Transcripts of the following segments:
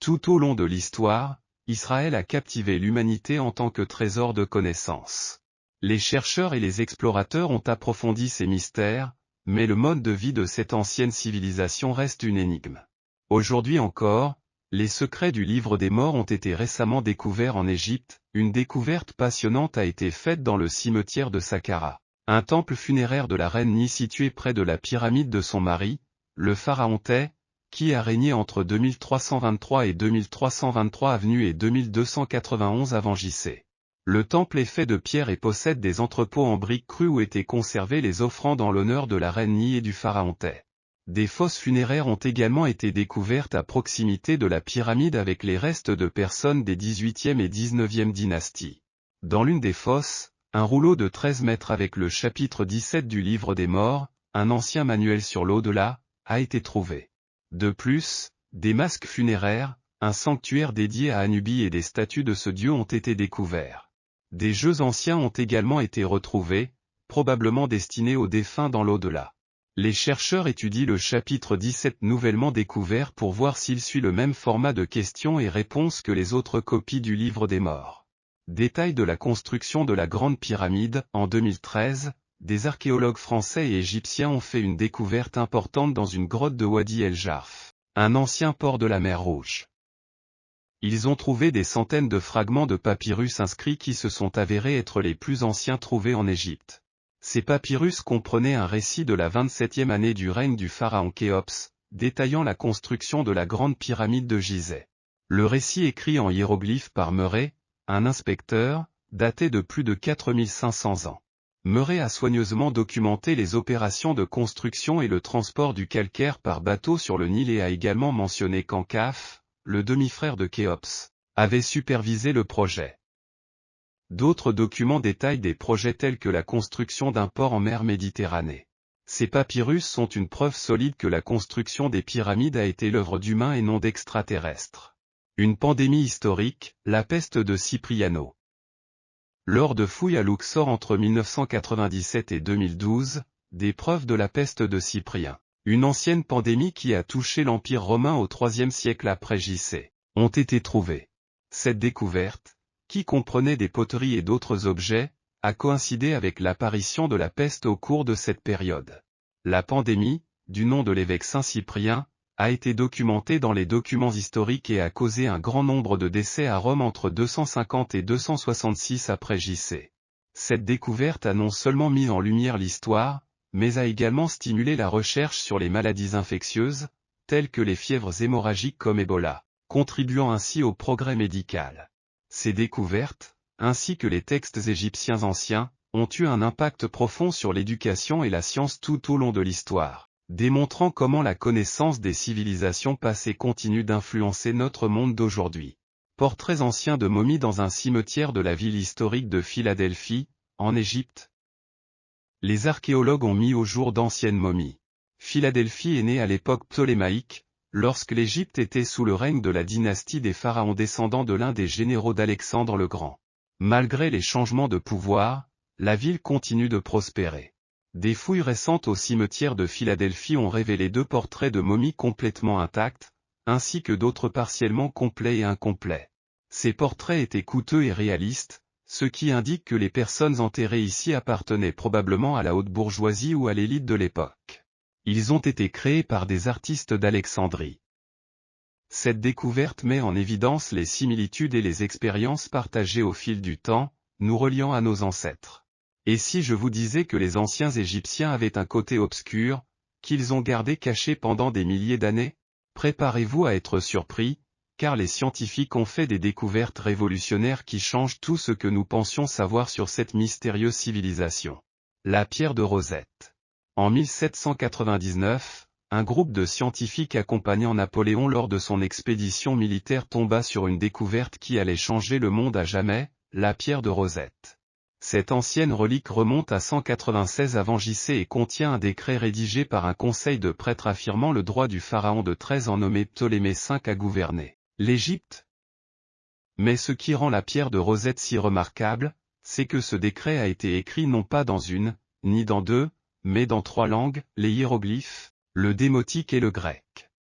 Tout au long de l'histoire, Israël a captivé l'humanité en tant que trésor de connaissances. Les chercheurs et les explorateurs ont approfondi ces mystères, mais le mode de vie de cette ancienne civilisation reste une énigme. Aujourd'hui encore, les secrets du livre des morts ont été récemment découverts en Égypte. Une découverte passionnante a été faite dans le cimetière de Saqqara, un temple funéraire de la reine Ni situé près de la pyramide de son mari, le pharaon Thé, qui a régné entre 2323 et 2323 avenue et 2291 avant JC. Le temple est fait de pierre et possède des entrepôts en briques crues où étaient conservées les offrandes en l'honneur de la reine Ni et du pharaon Thé. Des fosses funéraires ont également été découvertes à proximité de la pyramide avec les restes de personnes des 18e et 19e dynasties. Dans l'une des fosses, un rouleau de 13 mètres avec le chapitre 17 du livre des morts, un ancien manuel sur l'au-delà, a été trouvé. De plus, des masques funéraires, un sanctuaire dédié à Anubi et des statues de ce dieu ont été découverts. Des jeux anciens ont également été retrouvés, probablement destinés aux défunts dans l'au-delà. Les chercheurs étudient le chapitre 17 nouvellement découvert pour voir s'il suit le même format de questions et réponses que les autres copies du livre des morts. Détail de la construction de la Grande Pyramide. En 2013, des archéologues français et égyptiens ont fait une découverte importante dans une grotte de Wadi el-Jarf, un ancien port de la mer Rouge. Ils ont trouvé des centaines de fragments de papyrus inscrits qui se sont avérés être les plus anciens trouvés en Égypte. Ces papyrus comprenaient un récit de la 27e année du règne du pharaon Khéops, détaillant la construction de la Grande Pyramide de Gizeh. Le récit écrit en hiéroglyphes par Murray, un inspecteur, daté de plus de 4500 ans. Murray a soigneusement documenté les opérations de construction et le transport du calcaire par bateau sur le Nil et a également mentionné qu'Ankaf, le demi-frère de Khéops, avait supervisé le projet. D'autres documents détaillent des projets tels que la construction d'un port en mer Méditerranée. Ces papyrus sont une preuve solide que la construction des pyramides a été l'œuvre d'humains et non d'extraterrestres. Une pandémie historique, la peste de Cipriano. Lors de fouilles à Luxor entre 1997 et 2012, des preuves de la peste de Cyprien, une ancienne pandémie qui a touché l'Empire romain au IIIe siècle après JC, ont été trouvées. Cette découverte, qui comprenait des poteries et d'autres objets, a coïncidé avec l'apparition de la peste au cours de cette période. La pandémie, du nom de l'évêque Saint Cyprien, a été documentée dans les documents historiques et a causé un grand nombre de décès à Rome entre 250 et 266 après JC. Cette découverte a non seulement mis en lumière l'histoire, mais a également stimulé la recherche sur les maladies infectieuses, telles que les fièvres hémorragiques comme Ebola, contribuant ainsi au progrès médical. Ces découvertes, ainsi que les textes égyptiens anciens, ont eu un impact profond sur l'éducation et la science tout au long de l'histoire, démontrant comment la connaissance des civilisations passées continue d'influencer notre monde d'aujourd'hui. Portraits anciens de momies dans un cimetière de la ville historique de Philadelphie, en Égypte. Les archéologues ont mis au jour d'anciennes momies. Philadelphie est née à l'époque ptolémaïque, lorsque l'Égypte était sous le règne de la dynastie des pharaons descendants de l'un des généraux d'Alexandre le Grand. Malgré les changements de pouvoir, la ville continue de prospérer. Des fouilles récentes au cimetière de Philadelphie ont révélé 2 portraits de momies complètement intacts, ainsi que d'autres partiellement complets et incomplets. Ces portraits étaient coûteux et réalistes, ce qui indique que les personnes enterrées ici appartenaient probablement à la haute bourgeoisie ou à l'élite de l'époque. Ils ont été créés par des artistes d'Alexandrie. Cette découverte met en évidence les similitudes et les expériences partagées au fil du temps, nous reliant à nos ancêtres. Et si je vous disais que les anciens Égyptiens avaient un côté obscur, qu'ils ont gardé caché pendant des milliers d'années? Préparez-vous à être surpris, car les scientifiques ont fait des découvertes révolutionnaires qui changent tout ce que nous pensions savoir sur cette mystérieuse civilisation. La pierre de Rosette. En 1799, un groupe de scientifiques accompagnant Napoléon lors de son expédition militaire tomba sur une découverte qui allait changer le monde à jamais, la pierre de Rosette. Cette ancienne relique remonte à 196 avant JC et contient un décret rédigé par un conseil de prêtres affirmant le droit du pharaon de 13 ans nommé Ptolémée V à gouverner l'Égypte. Mais ce qui rend la pierre de Rosette si remarquable, c'est que ce décret a été écrit non pas dans une, ni dans 2, mais dans 3 langues, les hiéroglyphes, le démotique et le grec.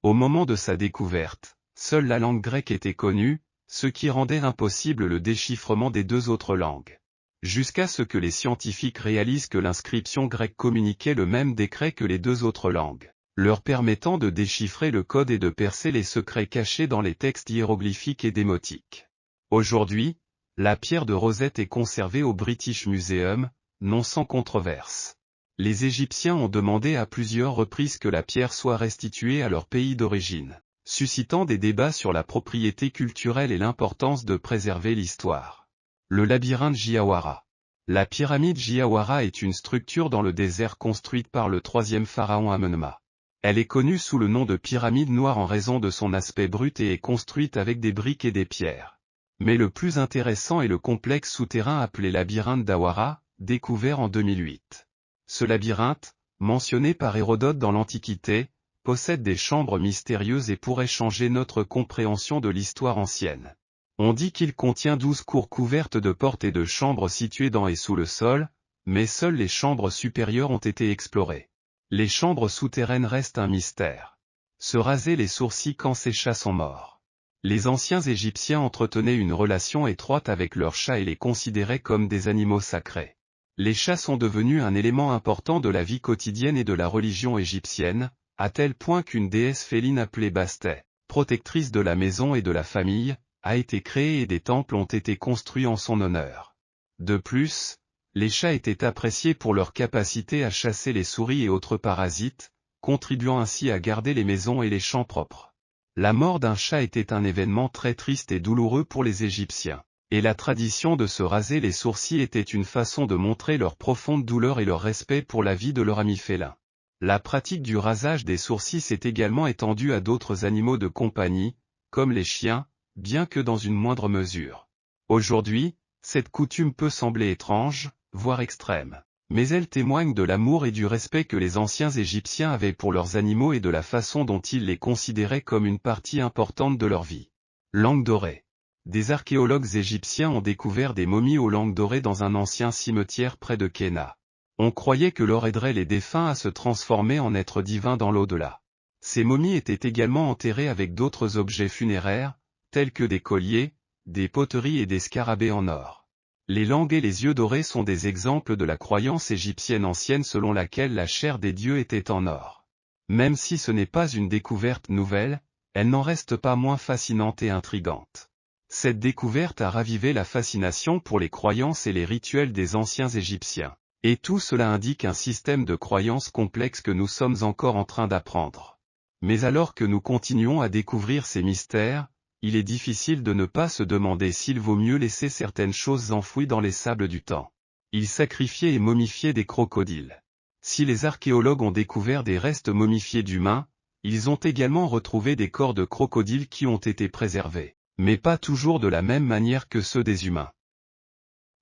Au moment de sa découverte, Seule la langue grecque était connue, ce qui rendait impossible le déchiffrement des deux autres langues. Jusqu'à ce que les scientifiques réalisent que l'inscription grecque communiquait le même décret que les deux autres langues, leur permettant de déchiffrer le code et de percer les secrets cachés dans les textes hiéroglyphiques et démotiques. Aujourd'hui, la pierre de Rosette est conservée au British Museum, non sans controverse. Les Égyptiens ont demandé à plusieurs reprises que la pierre soit restituée à leur pays d'origine, suscitant des débats sur la propriété culturelle et l'importance de préserver l'histoire. Le labyrinthe Jiyawara. La pyramide Jiyawara est une structure dans le désert construite par le troisième pharaon Amenma. Elle est connue sous le nom de pyramide noire en raison de son aspect brut et est construite avec des briques et des pierres. Mais le plus intéressant est le complexe souterrain appelé labyrinthe d'Awara, découvert en 2008. Ce labyrinthe, mentionné par Hérodote dans l'Antiquité, possède des chambres mystérieuses et pourrait changer notre compréhension de l'histoire ancienne. On dit qu'il contient 12 cours couvertes de portes et de chambres situées dans et sous le sol, mais seules les chambres supérieures ont été explorées. Les chambres souterraines restent un mystère. Se raser les sourcils quand ces chats sont morts. Les anciens Égyptiens entretenaient une relation étroite avec leurs chats et les considéraient comme des animaux sacrés. Les chats sont devenus un élément important de la vie quotidienne et de la religion égyptienne, à tel point qu'une déesse féline appelée Bastet, protectrice de la maison et de la famille, a été créée et des temples ont été construits en son honneur. De plus, les chats étaient appréciés pour leur capacité à chasser les souris et autres parasites, contribuant ainsi à garder les maisons et les champs propres. La mort d'un chat était un événement très triste et douloureux pour les Égyptiens, et la tradition de se raser les sourcils était une façon de montrer leur profonde douleur et leur respect pour la vie de leur ami félin. La pratique du rasage des sourcils s'est également étendue à d'autres animaux de compagnie, comme les chiens, bien que dans une moindre mesure. Aujourd'hui, cette coutume peut sembler étrange, voire extrême, mais elle témoigne de l'amour et du respect que les anciens Égyptiens avaient pour leurs animaux et de la façon dont ils les considéraient comme une partie importante de leur vie. Langue dorée. Des archéologues égyptiens ont découvert des momies aux langues dorées dans un ancien cimetière près de Kéna. On croyait que l'or aiderait les défunts à se transformer en êtres divins dans l'au-delà. Ces momies étaient également enterrées avec d'autres objets funéraires, tels que des colliers, des poteries et des scarabées en or. Les langues et les yeux dorés sont des exemples de la croyance égyptienne ancienne selon laquelle la chair des dieux était en or. Même si ce n'est pas une découverte nouvelle, elle n'en reste pas moins fascinante et intrigante. Cette découverte a ravivé la fascination pour les croyances et les rituels des anciens Égyptiens. Et tout cela indique un système de croyances complexe que nous sommes encore en train d'apprendre. Mais alors que nous continuons à découvrir ces mystères, il est difficile de ne pas se demander s'il vaut mieux laisser certaines choses enfouies dans les sables du temps. Ils sacrifiaient et momifiaient des crocodiles. Si les archéologues ont découvert des restes momifiés d'humains, ils ont également retrouvé des corps de crocodiles qui ont été préservés, mais pas toujours de la même manière que ceux des humains.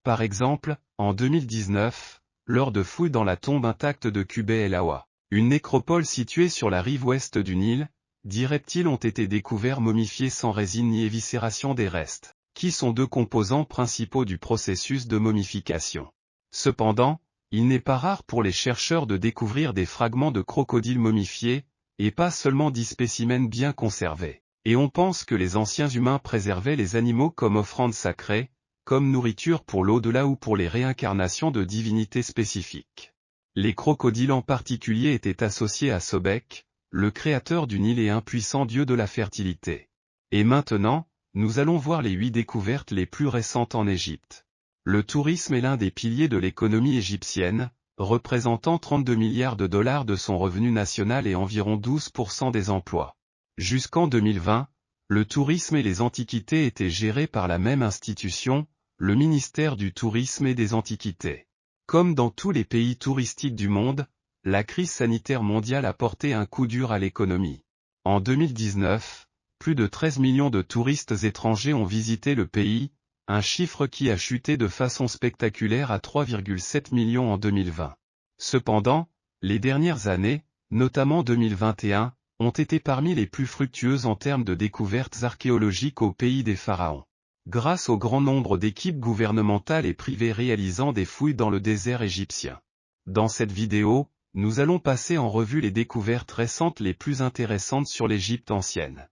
Par exemple, en 2019, lors de fouilles dans la tombe intacte de Kubé El Awa, une nécropole située sur la rive ouest du Nil, 10 reptiles ont été découverts momifiés sans résine ni éviscération des restes, qui sont deux composants principaux du processus de momification. Cependant, il n'est pas rare pour les chercheurs de découvrir des fragments de crocodiles momifiés, et pas seulement 10 spécimens bien conservés. Et on pense que les anciens humains préservaient les animaux comme offrandes sacrées, comme nourriture pour l'au-delà ou pour les réincarnations de divinités spécifiques. Les crocodiles en particulier étaient associés à Sobek, le créateur du Nil et un puissant dieu de la fertilité. Et maintenant, nous allons voir les 8 découvertes les plus récentes en Égypte. Le tourisme est l'un des piliers de l'économie égyptienne, représentant 32 milliards de dollars de son revenu national et environ 12% des emplois. Jusqu'en 2020, le tourisme et les antiquités étaient gérés par la même institution, le ministère du Tourisme et des Antiquités. Comme dans tous les pays touristiques du monde, la crise sanitaire mondiale a porté un coup dur à l'économie. En 2019, plus de 13 millions de touristes étrangers ont visité le pays, un chiffre qui a chuté de façon spectaculaire à 3,7 millions en 2020. Cependant, les dernières années, notamment 2021, ont été parmi les plus fructueuses en termes de découvertes archéologiques au pays des pharaons. Grâce au grand nombre d'équipes gouvernementales et privées réalisant des fouilles dans le désert égyptien. Dans cette vidéo, nous allons passer en revue les découvertes récentes les plus intéressantes sur l'Égypte ancienne.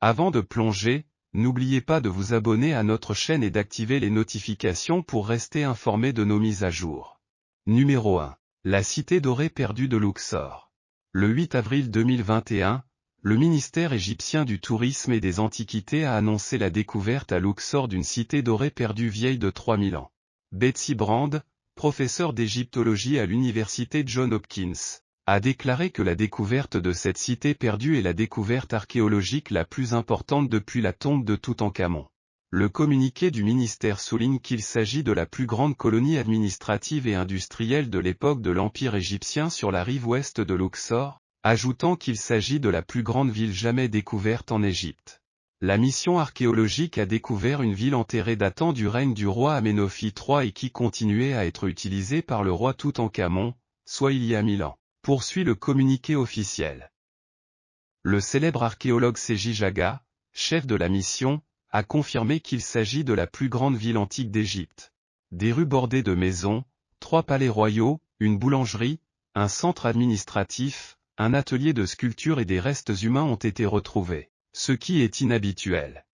Avant de plonger, n'oubliez pas de vous abonner à notre chaîne et d'activer les notifications pour rester informé de nos mises à jour. Numéro 1. La cité dorée perdue de Luxor. Le 8 avril 2021, le ministère égyptien du Tourisme et des Antiquités a annoncé la découverte à Luxor d'une cité dorée perdue vieille de 3000 ans. Betsy Brand, professeure d'égyptologie à l'université Johns Hopkins, a déclaré que la découverte de cette cité perdue est la découverte archéologique la plus importante depuis la tombe de Toutankhamon. Le communiqué du ministère souligne qu'il s'agit de la plus grande colonie administrative et industrielle de l'époque de l'Empire égyptien sur la rive ouest de Luxor, ajoutant qu'il s'agit de la plus grande ville jamais découverte en Égypte. La mission archéologique a découvert une ville enterrée datant du règne du roi Amenophi III et qui continuait à être utilisée par le roi Toutankhamon, soit il y a 1000 ans, poursuit le communiqué officiel. Le célèbre archéologue Seji Jaga, chef de la mission, a confirmé qu'il s'agit de la plus grande ville antique d'Égypte. Des rues bordées de maisons, 3 palais royaux, une boulangerie, un centre administratif, un atelier de sculpture et des restes humains ont été retrouvés, ce qui est inhabituel.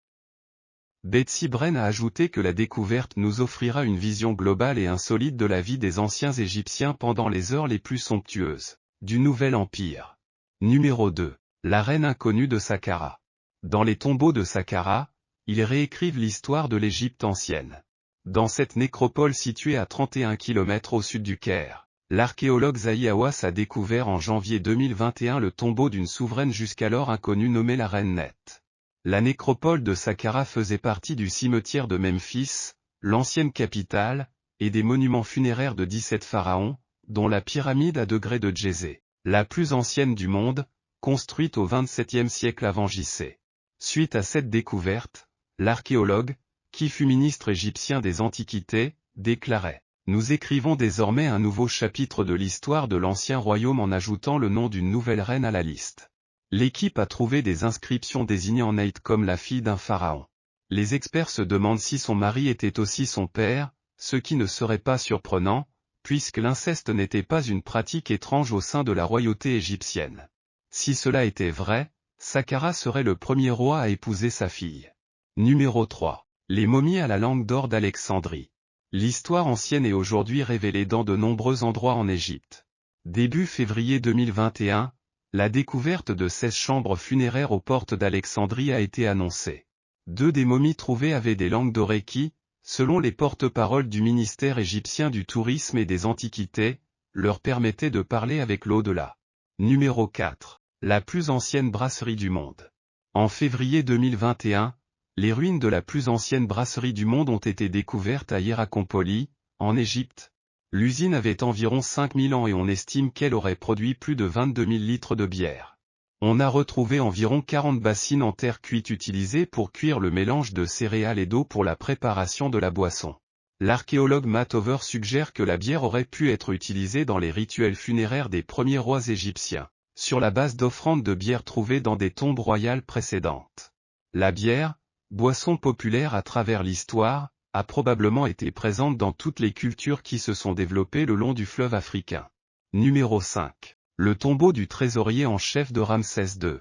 Betsy Brand a ajouté que la découverte nous offrira une vision globale et insolite de la vie des anciens Égyptiens pendant les heures les plus somptueuses du Nouvel Empire. Numéro 2. La reine inconnue de Saqqara. Dans les tombeaux de Saqqara, ils réécrivent l'histoire de l'Égypte ancienne. Dans cette nécropole située à 31 km au sud du Caire, l'archéologue Zahi Hawass a découvert en janvier 2021 le tombeau d'une souveraine jusqu'alors inconnue nommée la reine Net. La nécropole de Saqqara faisait partie du cimetière de Memphis, l'ancienne capitale, et des monuments funéraires de 17 pharaons, dont la pyramide à degrés de Djézé, la plus ancienne du monde, construite au XXVIIe siècle avant J.C. Suite à cette découverte, l'archéologue, qui fut ministre égyptien des Antiquités, déclarait « Nous écrivons désormais un nouveau chapitre de l'histoire de l'ancien royaume en ajoutant le nom d'une nouvelle reine à la liste. » L'équipe a trouvé des inscriptions désignant Neit comme la fille d'un pharaon. Les experts se demandent si son mari était aussi son père, ce qui ne serait pas surprenant, puisque l'inceste n'était pas une pratique étrange au sein de la royauté égyptienne. Si cela était vrai, Saqqara serait le premier roi à épouser sa fille. Numéro 3. Les momies à la langue d'or d'Alexandrie. L'histoire ancienne est aujourd'hui révélée dans de nombreux endroits en Égypte. Début février 2021, la découverte de 16 chambres funéraires aux portes d'Alexandrie a été annoncée. 2 des momies trouvées avaient des langues dorées qui, selon les porte-paroles du ministère égyptien du Tourisme et des Antiquités, leur permettaient de parler avec l'au-delà. Numéro 4. La plus ancienne brasserie du monde. En février 2021, les ruines de la plus ancienne brasserie du monde ont été découvertes à Hierakonpoli, en Égypte. L'usine avait environ 5000 ans et on estime qu'elle aurait produit plus de 22 000 litres de bière. On a retrouvé environ 40 bassines en terre cuite utilisées pour cuire le mélange de céréales et d'eau pour la préparation de la boisson. L'archéologue Matt Over suggère que la bière aurait pu être utilisée dans les rituels funéraires des premiers rois égyptiens, sur la base d'offrandes de bière trouvées dans des tombes royales précédentes. La bière, boisson populaire à travers l'histoire, a probablement été présente dans toutes les cultures qui se sont développées le long du fleuve africain. Numéro 5. Le tombeau du trésorier en chef de Ramsès II.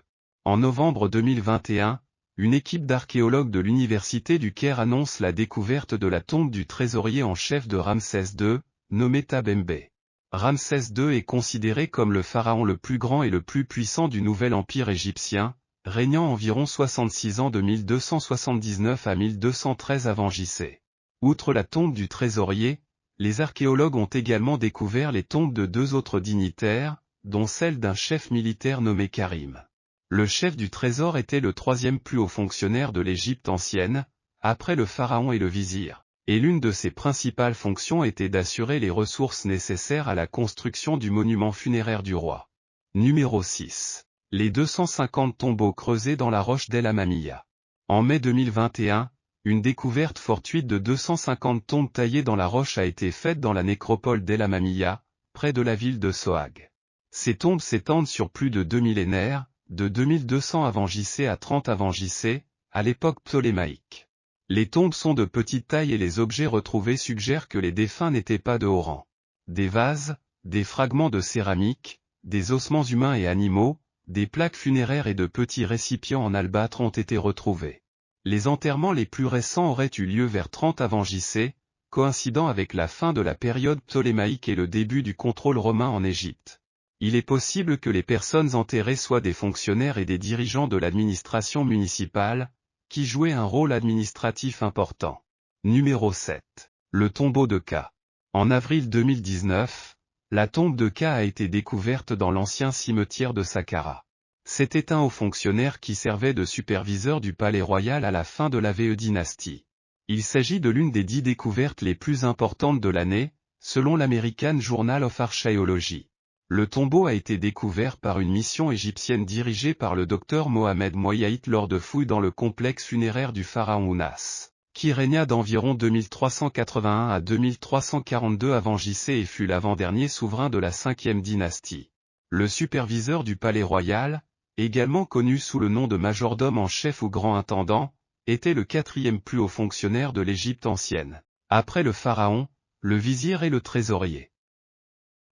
En novembre 2021, une équipe d'archéologues de l'université du Caire annonce la découverte de la tombe du trésorier en chef de Ramsès II, nommé Tabembe. Ramsès II est considéré comme le pharaon le plus grand et le plus puissant du nouvel empire égyptien, régnant environ 66 ans de 1279 à 1213 avant J.C. Outre la tombe du trésorier, les archéologues ont également découvert les tombes de 2 autres dignitaires, dont celle d'un chef militaire nommé Karim. Le chef du trésor était le 3e plus haut fonctionnaire de l'Égypte ancienne, après le pharaon et le vizir, et l'une de ses principales fonctions était d'assurer les ressources nécessaires à la construction du monument funéraire du roi. Numéro 6. Les 250 tombeaux creusés dans la roche d'El Hammamiyya. En mai 2021, une découverte fortuite de 250 tombes taillées dans la roche a été faite dans la nécropole d'El Hammamiyya, près de la ville de Sohag. Ces tombes s'étendent sur plus de 2 millénaires, de 2200 avant J.C. à 30 avant J.C., à l'époque ptolémaïque. Les tombes sont de petite taille et les objets retrouvés suggèrent que les défunts n'étaient pas de haut rang. Des vases, des fragments de céramique, des ossements humains et animaux, Des plaques funéraires et de petits récipients en albâtre ont été retrouvés. Les enterrements les plus récents auraient eu lieu vers 30 avant JC, coïncidant avec la fin de la période ptolémaïque et le début du contrôle romain en Égypte. Il est possible que les personnes enterrées soient des fonctionnaires et des dirigeants de l'administration municipale, qui jouaient un rôle administratif important. Numéro 7. Le tombeau de K. En avril 2019, la tombe de K a été découverte dans l'ancien cimetière de Saqqara. C'était un haut fonctionnaire qui servait de superviseur du palais royal à la fin de la VE dynastie. Il s'agit de l'une des 10 découvertes les plus importantes de l'année, selon l'American Journal of Archaeology. Le tombeau a été découvert par une mission égyptienne dirigée par le docteur Mohamed Moyaït lors de fouilles dans le complexe funéraire du pharaon Ounas, qui régna d'environ 2381 à 2342 avant JC et fut l'avant-dernier souverain de la 5e dynastie. Le superviseur du palais royal, également connu sous le nom de majordome en chef ou grand intendant, était le 4e plus haut fonctionnaire de l'Égypte ancienne, après le pharaon, le vizir et le trésorier.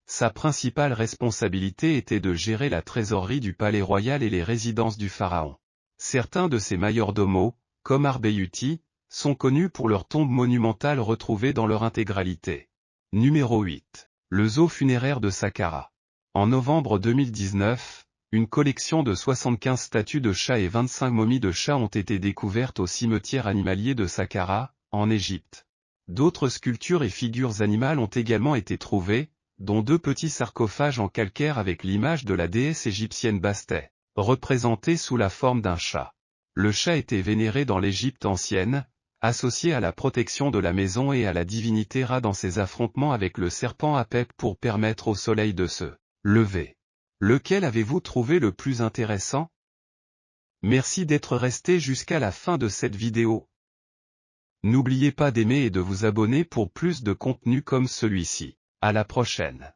Sa principale responsabilité était de gérer la trésorerie du palais royal et les résidences du pharaon. Certains de ses majordomos, comme Arbeyuti, sont connus pour leurs tombes monumentales retrouvées dans leur intégralité. Numéro 8. Le zoo funéraire de Saqqara. En novembre 2019, une collection de 75 statues de chats et 25 momies de chats ont été découvertes au cimetière animalier de Saqqara, en Égypte. D'autres sculptures et figures animales ont également été trouvées, dont 2 petits sarcophages en calcaire avec l'image de la déesse égyptienne Bastet, représentée sous la forme d'un chat. Le chat était vénéré dans l'Égypte ancienne, associé à la protection de la maison et à la divinité Ra dans ses affrontements avec le serpent Apep pour permettre au soleil de se lever. Lequel avez-vous trouvé le plus intéressant? Merci d'être resté jusqu'à la fin de cette vidéo. N'oubliez pas d'aimer et de vous abonner pour plus de contenu comme celui-ci. À la prochaine.